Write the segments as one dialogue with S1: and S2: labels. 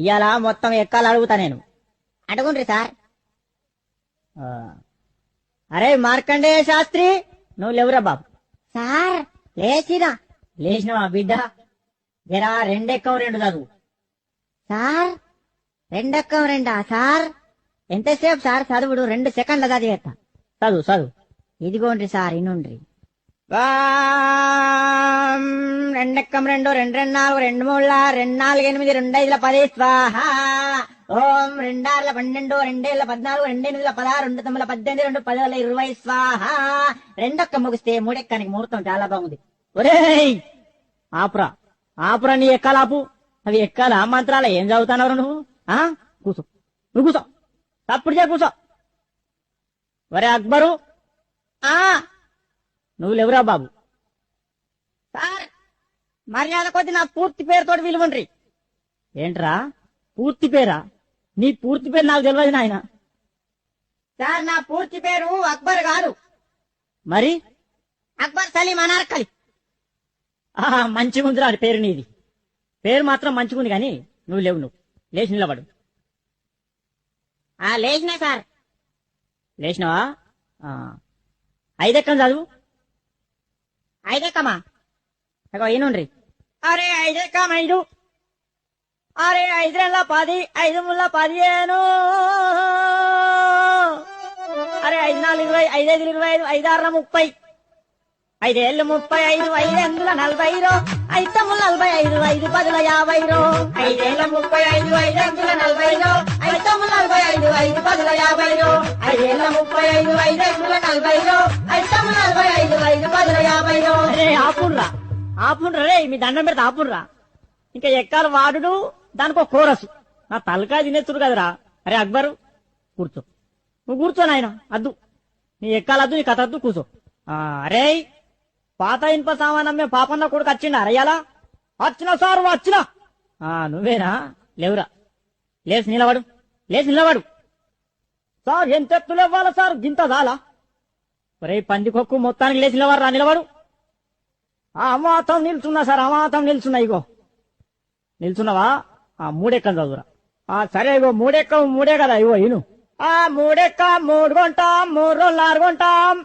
S1: ఇవాళ మొత్తం ఎక్కాలు అడుగుతా నేను.
S2: అడుగుండ్రి సార్.
S1: ఆ, అరే మార్కండేయ శాస్త్రి, నువ్వు లేవురా బాబు.
S2: సార్ లేచినా.
S1: లేచినవా బిడ్డ? జరా రెండెక్కం రెండు చదువు.
S2: సార్ రెండక్కం రెండా సార్? ఎంతసేపు సార్ చదువుడు? 2 సెకండ్ల చదివేస్తా.
S1: చదువు చదువు.
S2: ఇదిగోండ్రి సార్ ఇనుండ్రి.
S1: రెండెక్కం రెండు, రెండు రెండు నాలుగు, రెండు మూడుల, రెండు నాలుగు ఎనిమిది, 2 5 10 స్వాహ. ఓం 2 6 12, 2 7 14, 2 8 16, 2 9 18, 2 10 20 స్వాహ. రెండొక్క ముగిస్తే మూడెక్కానికి ముహూర్తం చాలా బాగుంది. ఒరేయ్ ఆపురా ఆపురా, నీ ఎక్కాలాపు. అవి ఎక్కాలా మంత్రాల? ఏం చదువుతానవరు నువ్వు? కూసో, నువ్వు కూసో, తప్పుడు చే కూసో. ఒరే అక్బరు, నువ్వు లేవురా బాబు.
S2: సార్ మర్యాద కొద్ది నా పూర్తి పేరుతో విలువండ్రి.
S1: ఏంట్రా పూర్తి పేరా? నీ పూర్తి పేరు నాకు తెలియదు నాయన.
S2: సార్ నా పూర్తి పేరు అక్బర్ కాదు,
S1: మరి
S2: అక్బర్ సలీం అనార్కలి.
S1: మంచిగుందిరా పేరు నీది. పేరు మాత్రం మంచిగుంది కానీ నువ్వు లేవు. నువ్వు లేచి నిలబడు.
S2: లేచినా సార్.
S1: లేచినవా? 5 ఎక్కం చదువు.
S2: 5 ఎక్కమా?
S1: అగో ఈనుండ్రి. అరే 5 ఎక్కం 5. అరే 5 2 10, 5 3 15. అరే 5 4 20, 5 5 25, 5 6 30, 5 ఏళ్ళు 35, 5 8 40, 5 9 45, 5 10 50. 5 ఏళ్ళ 35, 5 8 40, 5 9 45, 5 10 50. 5 ఏళ్ళ 35, 5 8 40, 5 9 45, 5 10 50. అరే ఆపుండ్రా ఆపుండ్రా రే, మీ దండం పెడితే ఆపుండ్రా. ఇంకా ఎక్కాలి వాడు, దానికో కోరసు. నా తలకాయ తినేస్తుడు కదరా. అరే అక్బరు కూర్చో, నువ్వు కూర్చో నాయన. అద్దు నీ ఎక్కాలద్దు, నీ కథ అద్దు, కూర్చో. అరే పాత ఇనుప సామానమ్మే పాపన్న కొడుకు వచ్చిండా అరయ్యాలా? వచ్చిన సారు వచ్చినా. నువ్వేనా? లేవురా, లేచి నిలబడు, లేచి నిలబడు. సార్ ఎంత ఎత్తులు ఇవ్వాలా సార్? గింత చాలా. ఒరే పందికొక్కు, మొత్తానికి లేచి నిలబడరా, నిలబడు. అమాతం నిల్చున్నా సార్, అమాతం నిల్చున్నా. ఇగో నిల్చున్నావా? 3 ఎక్కం చదువురా. సరే ఇగో 3 ఎక్కం 3 కదా. ఇగో ఇను. 3 ఎక్క 3 కొంటాం, 3 రోజులు 6 కొంటాం,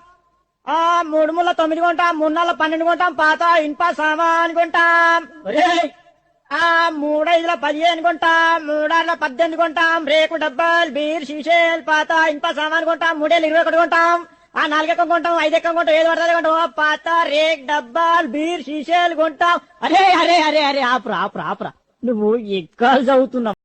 S1: 3 ముళ్ళ 9 కొంటాం, 3 నాళ్ళ 12 కొంటాం, పాత ఇనుప సామాన్ కొంటాం. 3 5 15 కొంటాం, 3 6 18 కొంటాం, రేకు డబ్బాలు, బీర్ షీషేల్, పాత ఇనుప సామాన్ కొంటాం. 3 ఏళ్ళు 21 కొంటాం, 4 ఎక్కం కొంటాం, 5 ఎక్కం కొంటాం, 7 పడతాయి కొంటాం, పాత రేక్ డబ్బాలు, బీర్ షీషేలు కొంటాం. అరే అరే అరే అరే ఆపురా ఆపురా ఆపురా, నువ్వు ఎక్కాలు చదువుతున్నావు.